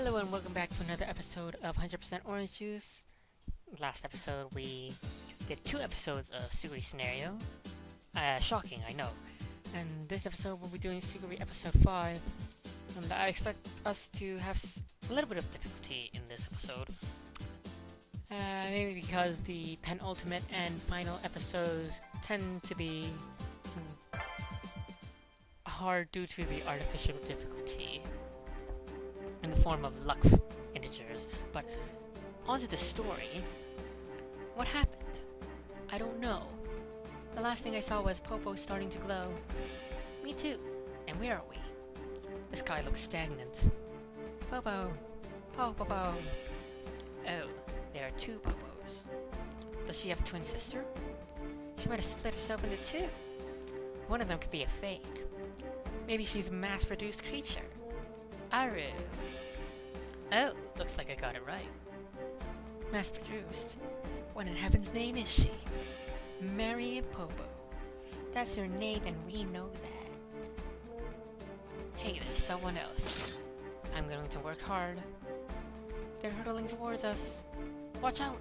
Hello and welcome back to another episode of 100% Orange Juice. Last episode we did 2 episodes of Suguri scenario. Shocking, I know. And this episode we'll be doing Suguri episode 5. And I expect us to have a little bit of difficulty in this episode. Maybe because the penultimate and final episodes tend to be hard due to the artificial difficulty in the form of luck integers. But onto the story. What happened? I don't know. The last thing I saw was Popo starting to glow. Me too. And where are we? The sky looks stagnant. Popo! Popo! Oh, there are 2 Popos. Does she have a twin sister? She might have split herself into 2. One of them could be a fake. Maybe she's a mass-produced creature. Aru. Oh, looks like I got it right. Mass-produced? What in heaven's name is she? Marion Popo. That's her name and we know that. Hey, there's someone else. I'm going to work hard. They're hurtling towards us. Watch out!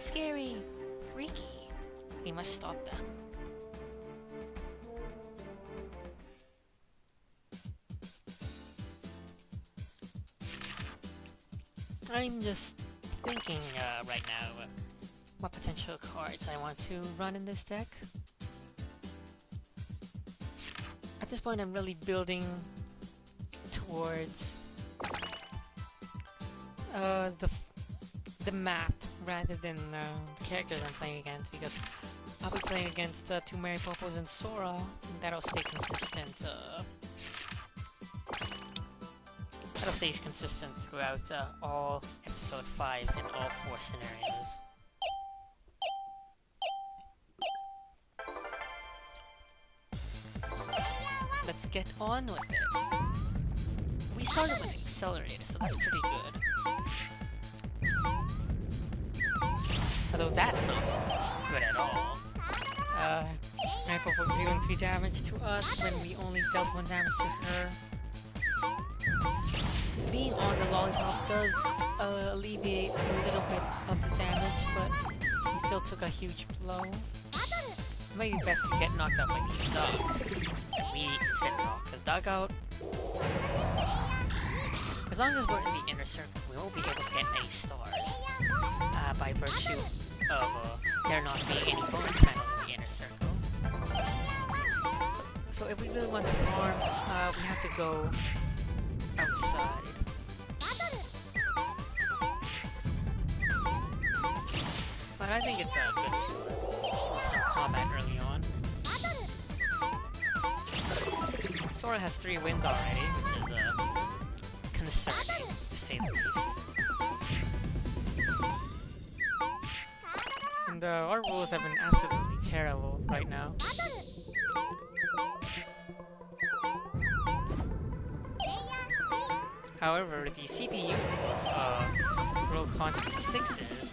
Scary! Freaky! We must stop them. I'm just thinking right now what potential cards I want to run in this deck. At this point I'm really building towards the map rather than the characters I'm playing against, because I'll be playing against 2 Mary Popos and Sora, and that'll stay consistent. That'll stay consistent throughout all episode 5 and all 4 scenarios. Let's get on with it. We started with Accelerator, so that's pretty good. Although that's not good at all. Knife was dealing 3 damage to us when we only dealt 1 damage to her. Being on the lollipop does alleviate a little bit of the damage, but we still took a huge blow. It might be best to get knocked out by the dog. And we instead knock the dog out. As long as we're in the inner circle, we won't be able to get any stars. By virtue of there not being any bonus panels in the inner circle. So if we really want to farm, we have to go outside. But I think it's good to do some combat early on. Sora has 3 wins already, which is concerning, to say the least. And our rules have been absolutely terrible right now. However, the CPU roll constant 6s,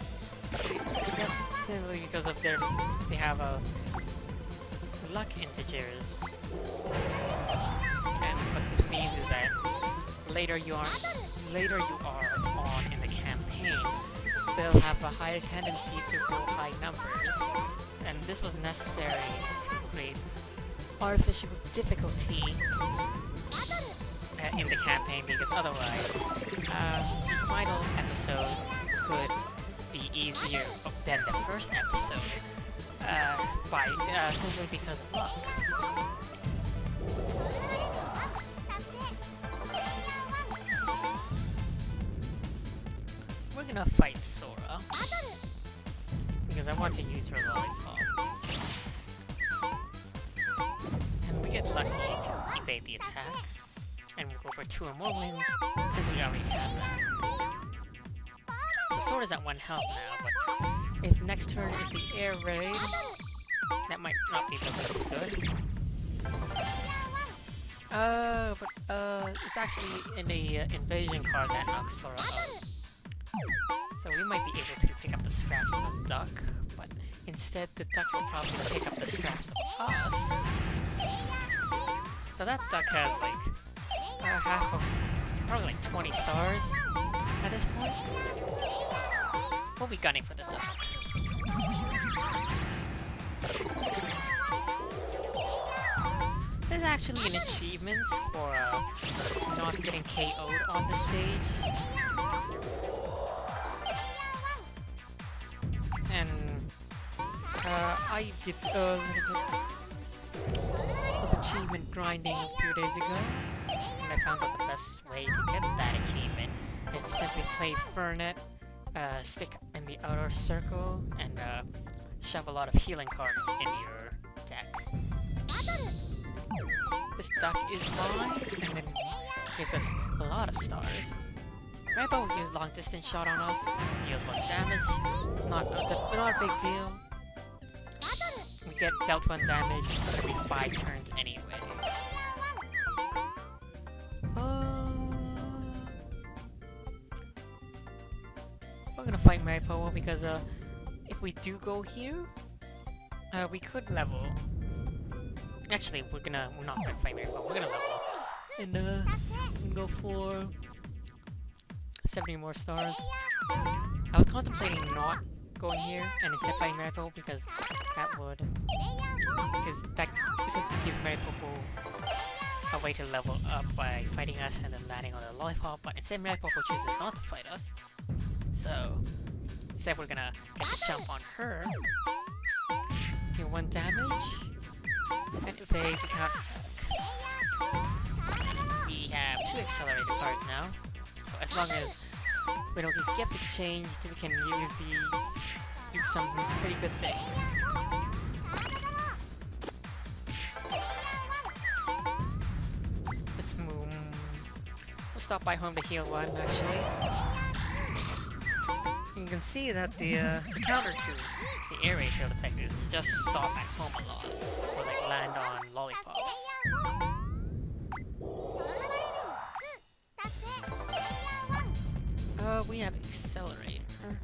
simply because of they have luck integers. And what this means is that later you are on in the campaign, they'll have a higher tendency to roll high numbers, and this was necessary to create artificial difficulty in the campaign, because otherwise the final episode could be easier than the first episode simply because of luck. We're gonna fight Sora because I want to use her lollipop, and we get lucky to evade the attack. And we'll go for 2 or more wins, since we already have that. So Sora's at 1 health now, but if next turn is the air raid, that might not be so good. It's actually in the invasion card that knocks Sora out. So we might be able to pick up the scraps of the duck, but instead the duck will probably pick up the scraps of us. So that duck has like half of probably like 20 stars at this point. We'll be gunning for the duck. There's actually an achievement for not getting KO'd on the stage. And I did a little bit of achievement grinding a few days ago, and I found out the best way to get that achievement is to simply play Fernet, stick in the outer circle, and shove a lot of healing cards in your deck. This duck is mine, and then gives us a lot of stars. Rainbow will use long distance shot on us, deals 1 damage, not a big deal. We get dealt 1 damage every 5 turns anyway. We're gonna fight Mariposa because if we do go here, we could level. Actually, we're not gonna fight Mariposa, we're gonna level. And go for 70 more stars. I was contemplating not going here and instead fighting Mariposa because that simply gives Mariposa a way to level up by fighting us and then landing on the lollipop, but instead Mariposa chooses not to fight us. So instead we're gonna get the jump on her, do 1 damage, and evade the counterattack. We have 2 accelerated cards now, so as long as we don't get gift exchange, we can use these to do some pretty good things. Let's move. We'll stop by home to heal 1 actually. You can see that the counter to the air raid field effectors just stop at home a lot, or like land on lollipops. We have Accelerator,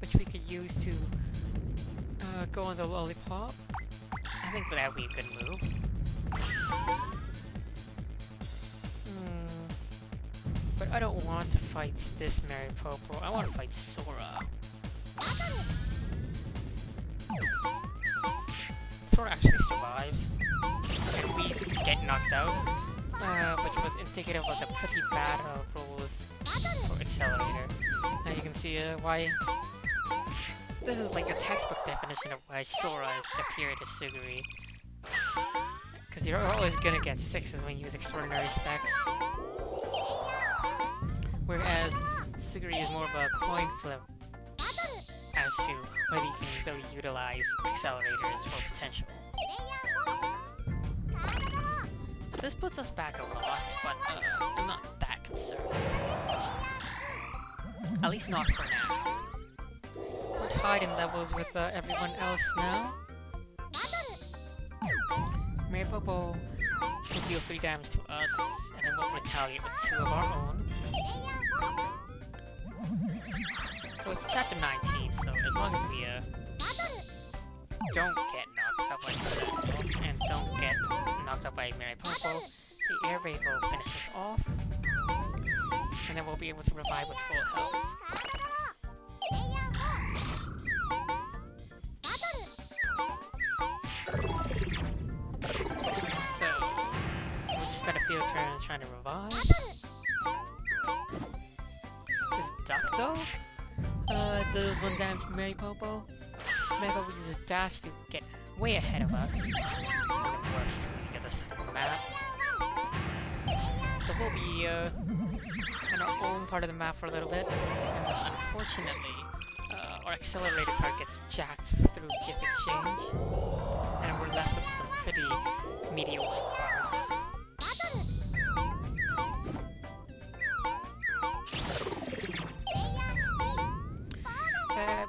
which we could use to go on the lollipop. I think that would be a good move. But I don't want to fight this Mariposa. I want to fight Sora. Sora actually survives, and we get knocked out, which was indicative of the pretty bad rules for Accelerator. Now you can see why this is like a textbook definition of why Sora is superior to Suguri. Because you're always gonna get 6s when you use extraordinary specs. Whereas Suguri is more of a coin flip as to whether you can really utilize accelerators for potential. This puts us back a lot, but I'm not that concerned. At least not for now. We're tied in levels with everyone else now. Mariposa will deal 3 damage to us, and then we'll retaliate with 2 of our own. So it's chapter 19, so as long as we don't get knocked out by Castella and don't get knocked out by Mariposa, the air raid will finish us off, and then we'll be able to revive with full health. So we'll just spend a few turns trying to revive. This duck though does 1 damage to Mariposa. Mariposa uses dash to get way ahead of us. And then worse when we get the second map. So we'll be on our own part of the map for a little bit, and unfortunately, our accelerator card gets jacked through gift exchange, and we're left with some pretty mediocre cards.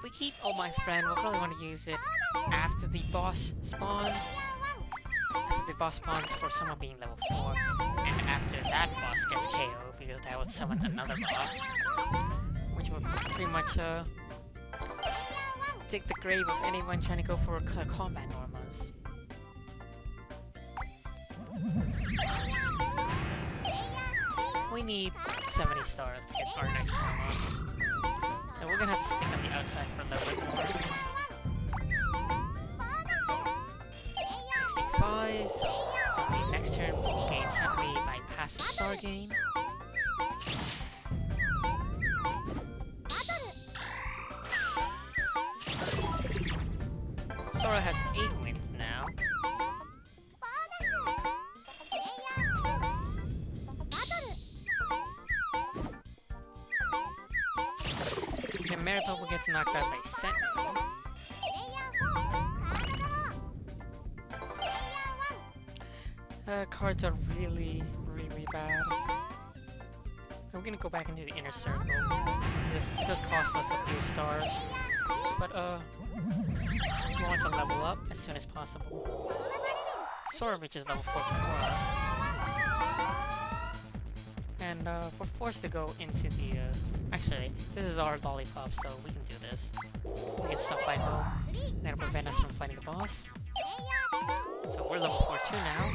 We keep Oh My Friend, we'll probably want to use it after the boss spawns. After the boss spawns for someone being level 4, and after that boss gets KO'd, because that would summon another boss, which would pretty much dig the grave of anyone trying to go for combat normas. We need 70 stars to get our next one. So we're gonna have to stick on the outside for a little bit more. 65, so the next turn we'll gain 70 by passive star gain. Sora has 8 wins now. And Mariposa gets knocked out by Sentinel. Cards are really bad. I'm gonna go back into the inner circle. This does cost us a few stars, but we want to level up as soon as possible. Sora reaches level 4 before us. And we're forced to go into the, actually, this is our lollipop, so we can do this. We can stop by home, that'll prevent us from fighting the boss. So we're level 4 too now.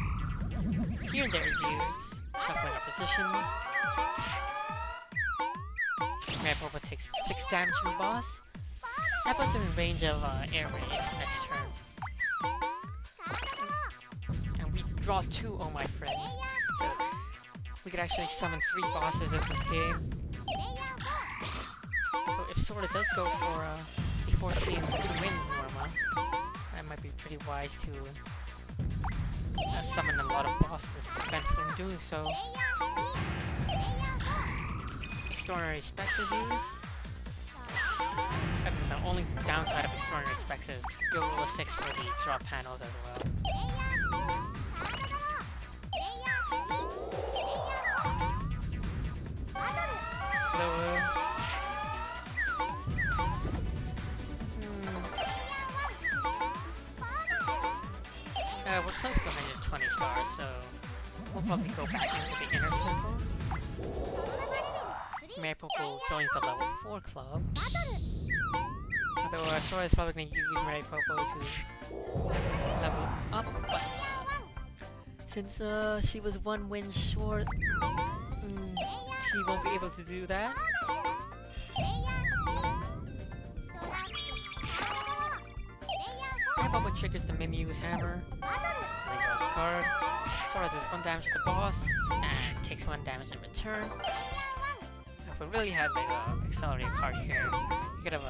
Here and there is used, shuffling our positions. Mariposa takes 6 damage from the boss. That puts him in range of air raid next turn. And we draw 2, oh my friends. So we could actually summon 3 bosses in this game. So if Sora does go for the 14 wins Norma, that might be pretty wise to summon a lot of bosses to prevent from doing so. Extraordinary Specs is used. And the only downside of Extraordinary Specs is you'll roll a 6 for the drop panels as well. We're close to 120 stars, so we'll probably go back into the inner circle. Mariposa joins the level 4 club. Although Sora is probably going to use Mariposa to level up, but since she was 1 win short, she won't be able to do that. Mariposa triggers the Mimiu's hammer. Then draws a card. Sora does 1 damage to the boss and takes 1 damage in return. If we really had like an accelerated card here, we could have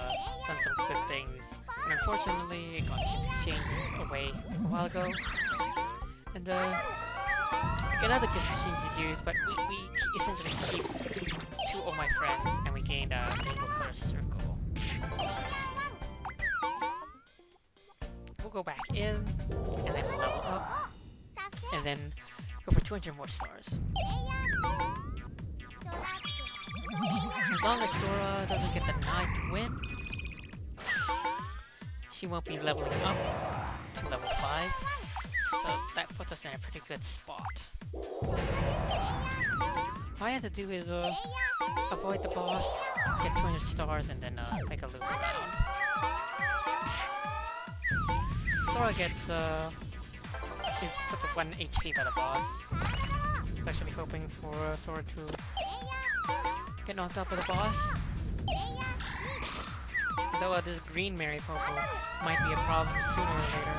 done some good things. And unfortunately, it got exchanged away a while ago. And another gift exchange is used, but we essentially keep 2 of my friends, and we gained a rainbow color circle. We'll go back in, and then level up, and then go for 200 more stars. As long as Sora doesn't get the 9th win, she won't be leveling up to level 5, so that puts us in a pretty good spot. All I have to do is avoid the boss, get 200 stars, and then make a loop around. Sora gets is put to 1 HP by the boss. I was actually hoping for Sora to get knocked out by the boss. Though this green Mariposa might be a problem sooner or later.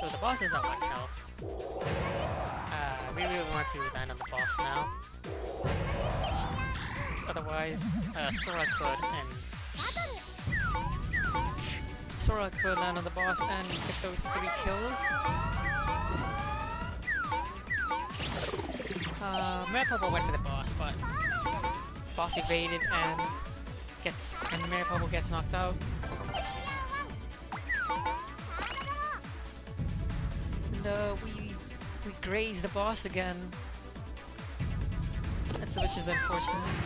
So the boss is at 1 health. We really want to land on the boss now. Otherwise, Sora could land on the boss and get those 3 kills. Mariposa went for the boss, but boss evaded and Mariposa gets knocked out. And we graze the boss again. Which is unfortunate.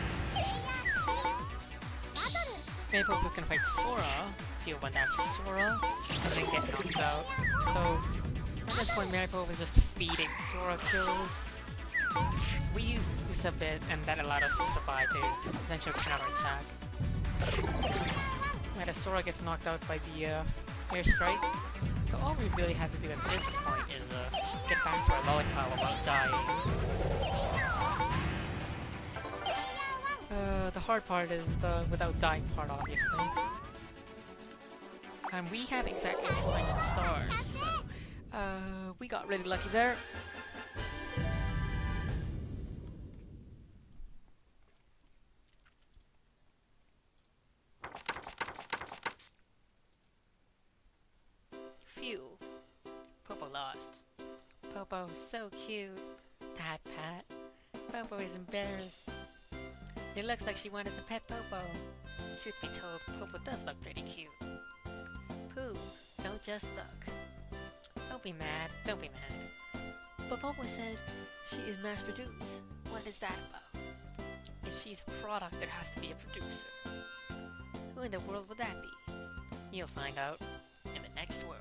Mariposa can fight Sora, deal 1 damage to Sora, and then get knocked out. So at this point Mariposa was just feeding Sora kills. We used Goose a bit, and that allowed us to survive to potential counterattack. When Sora gets knocked out by the airstrike. So all we really have to do at this point is get back to our lollipop without dying. The hard part is the without dying part, obviously. And we have exactly 200 stars, so we got really lucky there. Phew. Popo lost. Popo, so cute. Pat, pat. Popo is embarrassed. It looks like she wanted to pet Popo. Truth be told, Popo does look pretty cute. Pooh, don't just look. Don't be mad, don't be mad. But Popo said she is mass-produced. What is that about? If she's a product, there has to be a producer. Who in the world would that be? You'll find out in the next world.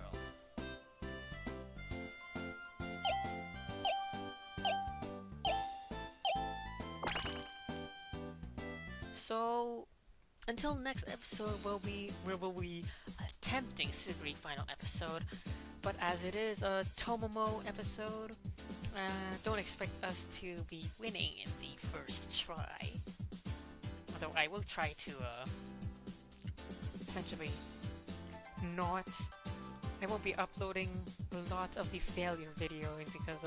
So, until next episode, where we'll be attempting Suguri final episode, but as it is a Tomomo episode, don't expect us to be winning in the first try. Although I will try to essentially not. I won't be uploading a lot of the failure videos because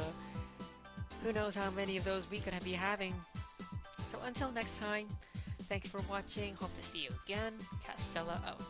who knows how many of those we could be having. So until next time. Thanks for watching, hope to see you again. Castella out.